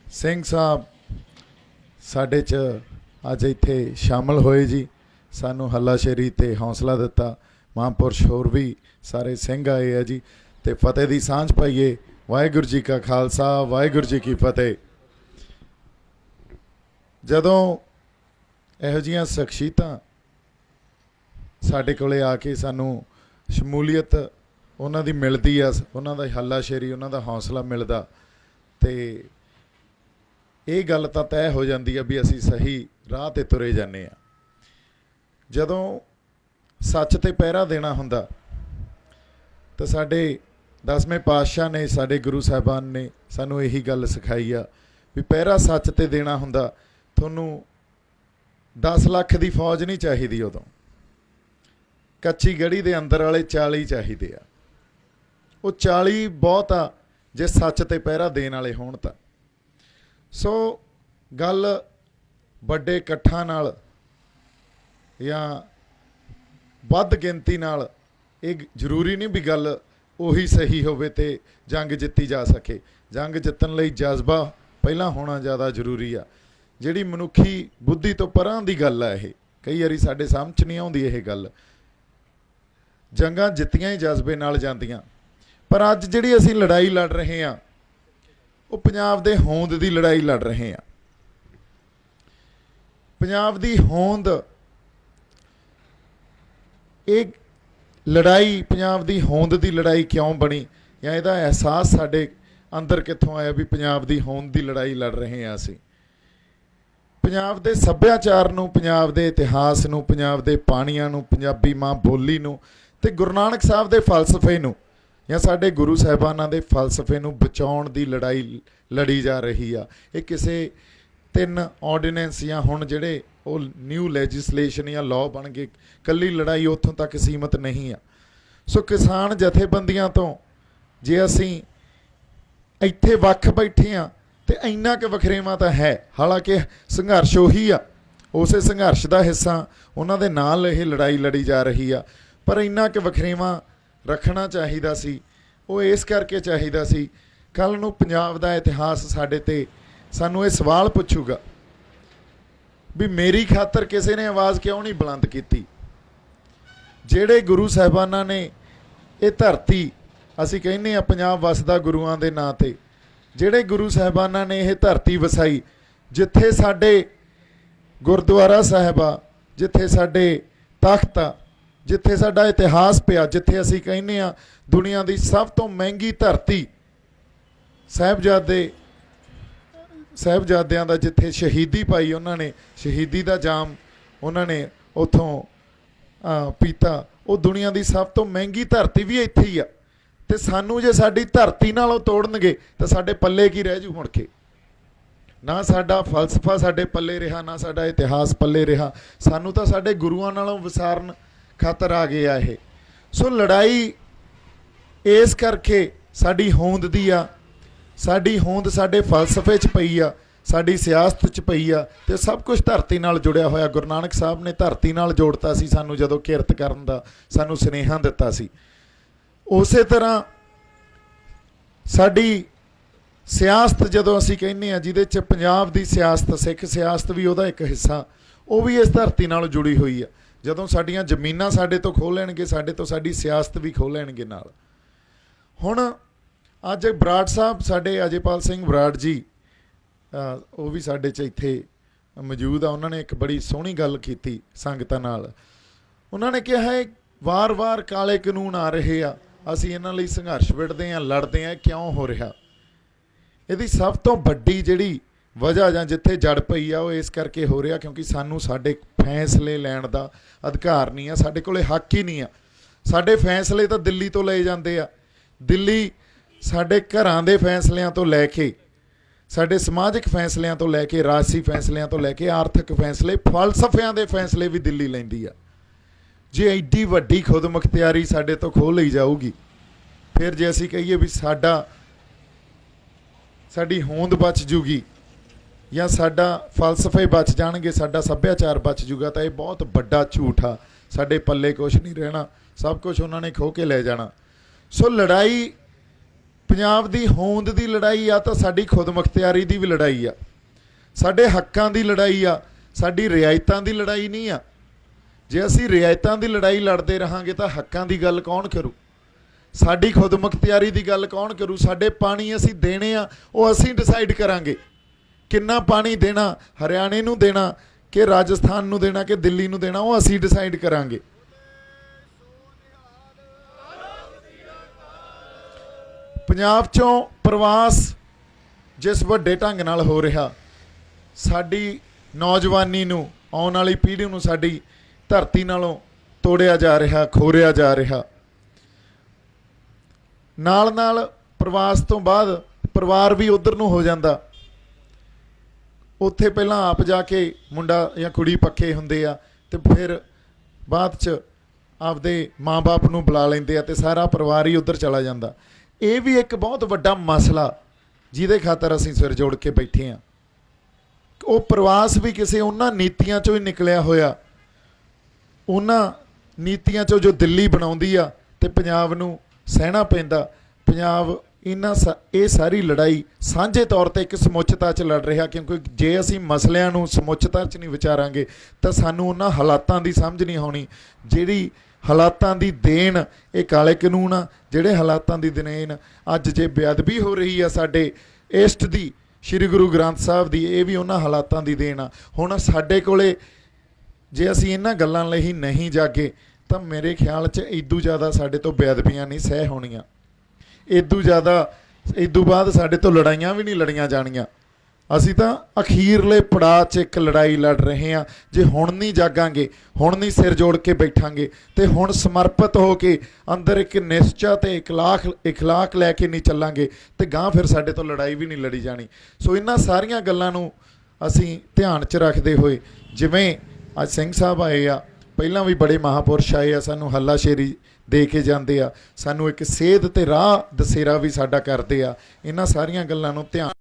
ਸਿੰਘ ਸਾਹਿਬ ਸਾਡੇ 'ਚ ਅੱਜ ਇੱਥੇ ਸ਼ਾਮਲ ਹੋਏ ਜੀ। ਸਾਨੂੰ ਹੱਲਾਸ਼ੇਰੀ ਤੇ ਹੌਸਲਾ ਦਿੱਤਾ। ਮਹਾਂਪੁਰਸ਼ ਹੋਰ ਵੀ ਸਾਰੇ ਸਿੰਘ ਆਏ ਆ ਜੀ, ਤੇ ਫਤਿਹ ਦੀ ਸਾਂਝ ਪਾਈਏ। ਵਾਹਿਗੁਰੂ ਜੀ ਕਾ ਖਾਲਸਾ, ਵਾਹਿਗੁਰੂ ਜੀ ਕੀ ਫਤਿਹ। ਜਦੋਂ ਇਹੋ ਜਿਹੀਆਂ ਸ਼ਖਸੀਅਤਾਂ ਸਾਡੇ ਕੋਲੇ ਆ ਕੇ ਸਾਨੂੰ ਸ਼ਮੂਲੀਅਤ ਉਹਨਾਂ ਦੀ ਮਿਲਦੀ ਆ, ਉਹਨਾਂ ਦਾ ਹੱਲਾਸ਼ੇਰੀ, ਉਹਨਾਂ ਦਾ ਹੌਸਲਾ ਮਿਲਦਾ, ਤੇ ਇਹ ਗੱਲ ਤਾਂ ਤੈਅ ਹੋ ਜਾਂਦੀ ਆ ਵੀ ਅਸੀਂ ਸਹੀ ਰਾਹ 'ਤੇ ਤੁਰੇ ਜਾਂਦੇ ਹਾਂ। ਜਦੋਂ ਸੱਚ 'ਤੇ ਪਹਿਰਾ ਦੇਣਾ ਹੁੰਦਾ ਤਾਂ ਸਾਡੇ 10ਵੇਂ ਪਾਤਸ਼ਾਹ ਨੇ, ਸਾਡੇ ਗੁਰੂ ਸਾਹਿਬਾਨ ਨੇ ਸਾਨੂੰ ਇਹੀ ਗੱਲ ਸਿਖਾਈ ਆ ਵੀ ਪਹਿਰਾ ਸੱਚ 'ਤੇ ਦੇਣਾ ਹੁੰਦਾ। ਤੁਹਾਨੂੰ 10 ਲੱਖ ਦੀ ਫੌਜ ਨਹੀਂ ਚਾਹੀਦੀ, ਉਦੋਂ ਕੱਚੀ ਗੜੀ ਦੇ ਅੰਦਰ ਵਾਲੇ 40 ਚਾਹੀਦੇ ਆ। ਉਹ 40 ਬਹੁਤ ਆ ਜੇ ਸੱਚ 'ਤੇ ਪਹਿਰਾ ਦੇਣ ਵਾਲੇ ਹੋਣ ਤਾਂ। ਸੋ ਗੱਲ ਵੱਡੇ ਇਕੱਠਾਂ ਨਾਲ ਜਾਂ ਵੱਧ ਗਿਣਤੀ ਨਾਲ ਇਹ ਜ਼ਰੂਰੀ ਨਹੀਂ ਵੀ ਗੱਲ ਉਹੀ ਸਹੀ ਹੋਵੇ ਤੇ ਜੰਗ ਜਿੱਤੀ ਜਾ ਸਕੇ। ਜੰਗ ਜਿੱਤਣ ਲਈ ਜਜ਼ਬਾ ਪਹਿਲਾਂ ਹੋਣਾ ਜ਼ਿਆਦਾ ਜ਼ਰੂਰੀ ਆ। ਜਿਹੜੀ ਮਨੁੱਖੀ ਬੁੱਧੀ ਤੋਂ ਪਰਾਂ ਦੀ ਗੱਲ ਆ ਇਹ। ਕਈ ਵਾਰੀ ਸਾਡੇ ਸਮਝ ਨਹੀਂ ਆਉਂਦੀ ਇਹ ਗੱਲ। ਜੰਗਾਂ ਜਿੱਤੀਆਂ ਹੀ ਜਜ਼ਬੇ ਨਾਲ ਜਾਂਦੀਆਂ, ਪਰ ਅੱਜ ਜਿਹੜੀ ਅਸੀਂ ਲੜਾਈ ਲੜ ਰਹੇ ਹਾਂ ਉਹ ਪੰਜਾਬ ਦੇ ਹੋਂਦ ਦੀ ਲੜਾਈ ਲੜ ਰਹੇ ਹਾਂ। ਪੰਜਾਬ ਦੀ ਹੋਂਦ, ਇਹ ਲੜਾਈ ਪੰਜਾਬ ਦੀ ਹੋਂਦ ਦੀ ਲੜਾਈ ਕਿਉਂ ਬਣੀ, ਜਾਂ ਇਹਦਾ ਅਹਿਸਾਸ ਸਾਡੇ ਅੰਦਰ ਕਿੱਥੋਂ ਆਇਆ ਵੀ ਪੰਜਾਬ ਦੀ ਹੋਂਦ ਦੀ ਲੜਾਈ ਲੜ ਰਹੇ ਹਾਂ ਅਸੀਂ। ਪੰਜਾਬ ਦੇ ਸੱਭਿਆਚਾਰ ਨੂੰ, ਪੰਜਾਬ ਦੇ ਇਤਿਹਾਸ ਨੂੰ, ਪੰਜਾਬ ਦੇ ਪਾਣੀਆਂ ਨੂੰ, ਪੰਜਾਬੀ ਮਾਂ ਬੋਲੀ ਨੂੰ, ਤੇ ਗੁਰੂ ਨਾਨਕ ਸਾਹਿਬ ਦੇ ਫਲਸਫੇ ਨੂੰ, ਜਾਂ ਸਾਡੇ ਗੁਰੂ ਸਾਹਿਬਾਨਾਂ ਦੇ ਫਲਸਫੇ ਨੂੰ ਬਚਾਉਣ ਦੀ ਲੜਾਈ ਲੜੀ ਜਾ ਰਹੀ ਆ। ਇਹ ਕਿਸੇ 3 ਆਰਡੀਨੈਂਸ ਜਾਂ ਹੁਣ ਜਿਹੜੇ ਉਹ ਨਿਊ ਲੈਜਿਸਲੇਸ਼ਨ ਜਾਂ ਲਾਅ ਬਣ ਗਏ, ਇਕੱਲੀ ਲੜਾਈ ਉੱਥੋਂ ਤੱਕ ਸੀਮਤ ਨਹੀਂ ਆ। ਸੋ ਕਿਸਾਨ ਜਥੇਬੰਦੀਆਂ ਤੋਂ ਜੇ ਅਸੀਂ ਇੱਥੇ ਵੱਖ ਬੈਠੇ ਹਾਂ ਤੇ ਇੰਨਾ ਕੁ ਵਖਰੇਵਾਂ ਤਾਂ ਹੈ। ਹਾਲਾਂਕਿ ਸੰਘਰਸ਼ ਉਹੀ ਆ, ਉਸੇ ਸੰਘਰਸ਼ ਦਾ ਹਿੱਸਾ ਉਹਨਾਂ ਦੇ ਨਾਲ ਇਹ ਲੜਾਈ ਲੜੀ ਜਾ ਰਹੀ ਆ, ਪਰ ਇੰਨਾ ਕੁ ਵਖਰੇਵਾਂ ਰੱਖਣਾ ਚਾਹੀਦਾ ਸੀ। ਉਹ ਇਸ ਕਰਕੇ ਚਾਹੀਦਾ ਸੀ, ਕੱਲ੍ਹ ਨੂੰ ਪੰਜਾਬ ਦਾ ਇਤਿਹਾਸ ਸਾਡੇ 'ਤੇ ਸਾਨੂੰ ਇਹ ਸਵਾਲ ਪੁੱਛੂਗਾ ਵੀ ਮੇਰੀ ਖਾਤਰ ਕਿਸੇ ਨੇ ਆਵਾਜ਼ ਕਿਉਂ ਨਹੀਂ ਬੁਲੰਦ ਕੀਤੀ। ਜਿਹੜੇ ਗੁਰੂ ਸਾਹਿਬਾਨਾਂ ਨੇ ਇਹ ਧਰਤੀ, ਅਸੀਂ ਕਹਿੰਦੇ ਹਾਂ ਪੰਜਾਬ ਵਸਦਾ ਗੁਰੂਆਂ ਦੇ ਨਾਂ 'ਤੇ, ਜਿਹੜੇ ਗੁਰੂ ਸਾਹਿਬਾਨਾਂ ਨੇ ਇਹ ਧਰਤੀ ਵਸਾਈ, ਜਿੱਥੇ ਸਾਡੇ ਗੁਰਦੁਆਰਾ ਸਾਹਿਬ ਆ, ਜਿੱਥੇ ਸਾਡੇ ਤਖਤ ਆ, ਜਿੱਥੇ ਸਾਡਾ ਇਤਿਹਾਸ ਪਿਆ, ਜਿੱਥੇ ਅਸੀਂ ਕਹਿੰਦੇ ਹਾਂ ਦੁਨੀਆ ਦੀ ਸਭ ਤੋਂ ਮਹਿੰਗੀ ਧਰਤੀ, ਸਾਹਿਬਜ਼ਾਦਿਆਂ ਦਾ ਜਿੱਥੇ ਸ਼ਹੀਦੀ ਪਾਈ ਉਹਨਾਂ ਨੇ, ਸ਼ਹੀਦੀ ਦਾ ਜਾਮ ਉਹਨਾਂ ਨੇ ਉੱਥੋਂ ਪੀਤਾ, ਉਹ ਦੁਨੀਆ ਦੀ ਸਭ ਤੋਂ ਮਹਿੰਗੀ ਧਰਤੀ ਵੀ ਇੱਥੇ ਹੀ ਆ। ਤੇ ਸਾਨੂੰ ਜੇ ਸਾਡੀ ਧਰਤੀ ਨਾਲੋਂ ਤੋੜਨਗੇ ਤਾਂ ਸਾਡੇ ਪੱਲੇ ਕੀ ਰਹਿ ਜੂ ਮੁੜ ਕੇ? ਨਾ ਸਾਡਾ ਫਲਸਫਾ ਸਾਡੇ ਪੱਲੇ ਰਿਹਾ, ਨਾ ਸਾਡਾ ਇਤਿਹਾਸ ਪੱਲੇ ਰਿਹਾ। ਸਾਨੂੰ ਤਾਂ ਸਾਡੇ ਗੁਰੂਆਂ ਨਾਲੋਂ ਵਿਸਾਰਨ ਖਾਤਰ ਆ ਗਏ ਆ ਇਹ। ਸੋ ਲੜਾਈ ਇਸ ਕਰਕੇ ਸਾਡੀ ਹੋਂਦ ਦੀ ਆ। ਸਾਡੀ ਹੋਂਦ ਸਾਡੇ ਫਲਸਫੇ 'ਚ ਪਈ ਆ, ਸਾਡੀ ਸਿਆਸਤ 'ਚ ਪਈ ਆ, ਤੇ ਸਭ ਕੁਝ ਧਰਤੀ ਨਾਲ ਜੁੜਿਆ ਹੋਇਆ। ਗੁਰੂ ਨਾਨਕ ਸਾਹਿਬ ਨੇ ਧਰਤੀ ਨਾਲ ਜੋੜਤਾ ਸੀ ਸਾਨੂੰ, ਜਦੋਂ ਕਿਰਤ ਕਰਨ ਦਾ ਸਾਨੂੰ ਸੁਨੇਹਾ ਦਿੱਤਾ ਸੀ। ਉਸੇ ਤਰ੍ਹਾਂ ਸਾਡੀ ਸਿਆਸਤ, ਜਦੋਂ ਅਸੀਂ ਕਹਿੰਦੇ ਹਾਂ ਜਿਹਦੇ 'ਚ ਪੰਜਾਬ ਦੀ ਸਿਆਸਤ, ਸਿੱਖ ਸਿਆਸਤ ਵੀ ਉਹਦਾ ਇੱਕ ਹਿੱਸਾ, ਉਹ ਵੀ ਇਸ ਧਰਤੀ ਨਾਲ ਜੁੜੀ ਹੋਈ ਆ। ਜਦੋਂ ਸਾਡੀਆਂ ਜ਼ਮੀਨਾਂ ਸਾਡੇ ਤੋਂ ਖੋਹ ਲੈਣਗੇ, ਸਾਡੇ ਤੋਂ ਸਾਡੀ ਸਿਆਸਤ ਵੀ ਖੋਹ ਲੈਣਗੇ ਨਾਲ। ਹੁਣ ਅੱਜ ਬਰਾੜ ਸਾਹਿਬ, ਸਾਡੇ ਅਜੇਪਾਲ ਸਿੰਘ ਬਰਾੜ ਜੀ, ਉਹ ਵੀ ਸਾਡੇ 'ਚ ਇੱਥੇ ਮੌਜੂਦ ਆ। ਉਹਨਾਂ ਨੇ ਇੱਕ ਬੜੀ ਸੋਹਣੀ ਗੱਲ ਕੀਤੀ ਸੰਗਤਾਂ ਨਾਲ। ਉਹਨਾਂ ਨੇ ਕਿਹਾ ਹੈ ਵਾਰ-ਵਾਰ ਕਾਲੇ ਕਾਨੂੰਨ ਆ ਰਹੇ ਆ, ਅਸੀਂ ਇਹਨਾਂ ਲਈ ਸੰਘਰਸ਼ ਵਿੱਢਦੇ ਹਾਂ, ਲੜਦੇ ਹਾਂ, ਕਿਉਂ ਹੋ ਰਿਹਾ? ਇਹਦੀ ਸਭ ਤੋਂ ਵੱਡੀ ਜਿਹੜੀ ਵਜ੍ਹਾ ਜਾਂ ਜਿੱਥੇ ਜੜ ਪਈ ਆ, ਉਹ ਇਸ ਕਰਕੇ ਹੋ ਰਿਹਾ ਕਿਉਂਕਿ ਸਾਨੂੰ ਸਾਡੇ ਫੈਸਲੇ ਲੈਣ ਦਾ ਅਧਿਕਾਰ ਨਹੀਂ ਆ, ਸਾਡੇ ਕੋਲੇ ਹੱਕ ਹੀ ਨਹੀਂ ਆ। ਸਾਡੇ ਫੈਸਲੇ ਤਾਂ ਦਿੱਲੀ ਤੋਂ ਲਏ ਜਾਂਦੇ ਆ। ਦਿੱਲੀ ਸਾਡੇ ਘਰਾਂ ਦੇ ਫੈਸਲਿਆਂ ਤੋਂ ਲੈ ਕੇ, ਸਾਡੇ ਸਮਾਜਿਕ ਫੈਸਲਿਆਂ ਤੋਂ ਲੈ ਕੇ, ਰਾਜਸੀ ਫੈਸਲਿਆਂ ਤੋਂ ਲੈ ਕੇ, ਆਰਥਿਕ ਫੈਸਲੇ, ਫਲਸਫਿਆਂ ਦੇ ਫੈਸਲੇ ਵੀ ਦਿੱਲੀ ਲੈਂਦੀ ਆ। ਜੇ ਐਡੀ ਵੱਡੀ ਖੁਦਮੁਖਤਿਆਰੀ ਸਾਡੇ ਤੋਂ ਖੋਹ ਲਈ ਜਾਊਗੀ, ਫਿਰ ਜੇ ਅਸੀਂ ਕਹੀਏ ਵੀ ਸਾਡੀ ਹੋਂਦ ਬਚ ਜੂਗੀ ਜਾਂ ਸਾਡਾ ਫਲਸਫੇ ਬਚ ਜਾਣਗੇ, ਸਾਡਾ ਸੱਭਿਆਚਾਰ ਬਚ ਜੂਗਾ, ਤਾਂ ਇਹ ਬਹੁਤ ਵੱਡਾ ਝੂਠ ਆ। ਸਾਡੇ ਪੱਲੇ ਕੁਛ ਨਹੀਂ ਰਹਿਣਾ, ਸਭ ਕੁਝ ਉਹਨਾਂ ਨੇ ਖੋਹ ਕੇ ਲੈ ਜਾਣਾ। ਸੋ ਲੜਾਈ ਪੰਜਾਬ ਦੀ ਹੋਂਦ ਦੀ ਲੜਾਈ ਆ ਤਾਂ ਸਾਡੀ ਖੁਦਮੁਖਤਿਆਰੀ ਦੀ ਵੀ ਲੜਾਈ ਆ, ਸਾਡੇ ਹੱਕਾਂ ਦੀ ਲੜਾਈ ਆ, ਸਾਡੀ ਰਿਆਇਤਾਂ ਦੀ ਲੜਾਈ ਨਹੀਂ ਆ। ਜੇ ਅਸੀਂ ਰਿਆਇਤਾਂ ਦੀ ਲੜਾਈ ਲੜਦੇ ਰਹਾਂਗੇ ਤਾਂ ਹੱਕਾਂ ਦੀ ਗੱਲ ਕੌਣ ਕਰੂ? ਸਾਡੀ ਖੁਦਮੁਖਤਿਆਰੀ ਦੀ ਗੱਲ ਕੌਣ ਕਰੂ? ਸਾਡੇ ਪਾਣੀ ਅਸੀਂ ਦੇਣੇ ਆ, ਉਹ ਅਸੀਂ ਡਿਸਾਈਡ ਕਰਾਂਗੇ। ਕਿੰਨਾ ਪਾਣੀ ਦੇਣਾ, ਹਰਿਆਣੇ ਨੂੰ ਦੇਣਾ ਕਿ ਰਾਜਸਥਾਨ ਨੂੰ ਦੇਣਾ ਕਿ ਦਿੱਲੀ ਨੂੰ ਦੇਣਾ, ਉਹ ਅਸੀਂ ਡਿਸਾਈਡ ਕਰਾਂਗੇ। ਪੰਜਾਬ 'ਚੋਂ ਪ੍ਰਵਾਸ ਜਿਸ ਵੱਡੇ ਢੰਗ ਨਾਲ ਹੋ ਰਿਹਾ, ਸਾਡੀ ਨੌਜਵਾਨੀ ਨੂੰ, ਆਉਣ ਵਾਲੀ ਪੀੜ੍ਹੀ ਨੂੰ ਸਾਡੀ ਧਰਤੀ ਨਾਲੋਂ ਤੋੜਿਆ ਜਾ ਰਿਹਾ, ਖੋਰਿਆ ਜਾ ਰਿਹਾ। ਨਾਲ ਨਾਲ ਪ੍ਰਵਾਸ ਤੋਂ ਬਾਅਦ ਪਰਿਵਾਰ ਵੀ ਉਧਰ ਨੂੰ ਹੋ ਜਾਂਦਾ। ਉੱਥੇ ਪਹਿਲਾਂ ਆਪ ਜਾ ਕੇ ਮੁੰਡਾ ਜਾਂ ਕੁੜੀ ਪੱਕੇ ਹੁੰਦੇ ਆ ਤੇ ਫਿਰ ਬਾਅਦ 'ਚ ਆਪਦੇ ਮਾਂ-ਬਾਪ ਨੂੰ ਬੁਲਾ ਲੈਂਦੇ ਆ ਤੇ ਸਾਰਾ ਪਰਿਵਾਰ ਹੀ ਉੱਧਰ ਚਲਾ ਜਾਂਦਾ। ਇਹ ਵੀ ਇੱਕ ਬਹੁਤ ਵੱਡਾ ਮਸਲਾ ਜਿਹਦੇ ਖਾਤਰ ਅਸੀਂ ਸਿਰ ਜੋੜ ਕੇ ਬੈਠੇ ਹਾਂ। ਉਹ ਪ੍ਰਵਾਸ ਵੀ ਕਿਸੇ ਉਹਨਾਂ ਨੀਤੀਆਂ 'ਚੋਂ ਹੀ ਨਿਕਲਿਆ ਹੋਇਆ, ਉਹਨਾਂ ਨੀਤੀਆਂ 'ਚੋਂ ਜੋ ਦਿੱਲੀ ਬਣਾਉਂਦੀ ਆ ਤੇ ਪੰਜਾਬ ਨੂੰ ਸਹਿਣਾ ਪੈਂਦਾ। ਪੰਜਾਬ ਇਹ ਸਾਰੀ ਲੜਾਈ ਸਾਂਝੇ ਤੌਰ 'ਤੇ ਇੱਕ ਸਮੁੱਚਤਾ 'ਚ ਲੜ ਰਿਹਾ, ਕਿਉਂਕਿ ਜੇ ਅਸੀਂ ਮਸਲਿਆਂ ਨੂੰ ਸਮੁੱਚਤਾ 'ਚ ਨਹੀਂ ਵਿਚਾਰਾਂਗੇ ਤਾਂ ਸਾਨੂੰ ਉਹਨਾਂ ਹਾਲਾਤਾਂ ਦੀ ਸਮਝ ਨਹੀਂ ਆਉਣੀ। ਜਿਹੜੀ ਹਾਲਾਤਾਂ ਦੀ ਦੇਣ ਇਹ ਕਾਲੇ ਕਾਨੂੰਨ ਆ, ਜਿਹੜੇ ਹਾਲਾਤਾਂ ਦੀ ਦੇਣ ਅੱਜ ਜੇ ਬੇਅਦਬੀ ਹੋ ਰਹੀ ਆ ਸਾਡੇ ਇਸ਼ਟ ਦੀ, ਸ਼੍ਰੀ ਗੁਰੂ ਗ੍ਰੰਥ ਸਾਹਿਬ ਦੀ, ਇਹ ਵੀ ਉਹਨਾਂ ਹਾਲਾਤਾਂ ਦੀ ਦੇਣ ਆ। ਹੁਣ ਸਾਡੇ ਕੋਲੇ ਜੇ ਅਸੀਂ ਇਹਨਾਂ ਗੱਲਾਂ ਲਈ ਨਹੀਂ ਜਾਗੇ ਤਾਂ ਮੇਰੇ ਖਿਆਲ 'ਚ ਇਦੋਂ ਜ਼ਿਆਦਾ ਸਾਡੇ ਤੋਂ ਬੇਅਦਬੀਆਂ ਨਹੀਂ ਸਹਿ ਹੋਣੀਆਂ, ਇਦੋਂ ਬਾਅਦ ਸਾਡੇ ਤੋਂ ਲੜਾਈਆਂ ਵੀ ਨਹੀਂ ਲੜੀਆਂ ਜਾਣੀਆਂ। ਅਸੀਂ ਤਾਂ ਅਖੀਰਲੇ ਪੜਾਅ 'ਚ ਇੱਕ ਲੜਾਈ ਲੜ ਰਹੇ ਹਾਂ। ਜੇ ਹੁਣ ਨਹੀਂ ਜਾਗਾਂਗੇ, ਹੁਣ ਨਹੀਂ ਸਿਰ ਜੋੜ ਕੇ ਬੈਠਾਂਗੇ ਤੇ ਹੁਣ ਸਮਰਪਿਤ ਹੋ ਕੇ ਅੰਦਰ ਇੱਕ ਨਿਸ਼ਚਾ ਤੇ ਇਖਲਾਕ ਲੈ ਕੇ ਨਹੀਂ ਚੱਲਾਂਗੇ ਤੇ ਗਾਂ ਫਿਰ ਸਾਡੇ ਤੋਂ ਲੜਾਈ ਵੀ ਨਹੀਂ ਲੜੀ ਜਾਣੀ। ਸੋ ਇਹਨਾਂ ਸਾਰੀਆਂ ਗੱਲਾਂ ਨੂੰ ਅਸੀਂ ਧਿਆਨ 'ਚ ਰੱਖਦੇ ਹੋਏ, ਜਿਵੇਂ ਅੱਜ ਸਿੰਘ ਸਾਹਿਬ ਆਏ ਆ, ਪਹਿਲਾਂ ਵੀ ਬੜੇ ਮਹਾਂਪੁਰਸ਼ ਆਏ ਆ, ਸਾਨੂੰ ਹੱਲਾਸ਼ੇਰੀ ਦੇ ਕੇ ਜਾਂਦੇ ਆ, ਸਾਨੂੰ ਇੱਕ ਸੇਧ ਤੇ ਰਾਹ ਦਸੇਰਾ ਵੀ ਸਾਡਾ ਕਰਦੇ ਆ। ਇਹਨਾਂ ਸਾਰੀਆਂ ਗੱਲਾਂ ਨੂੰ ਧਿਆਨ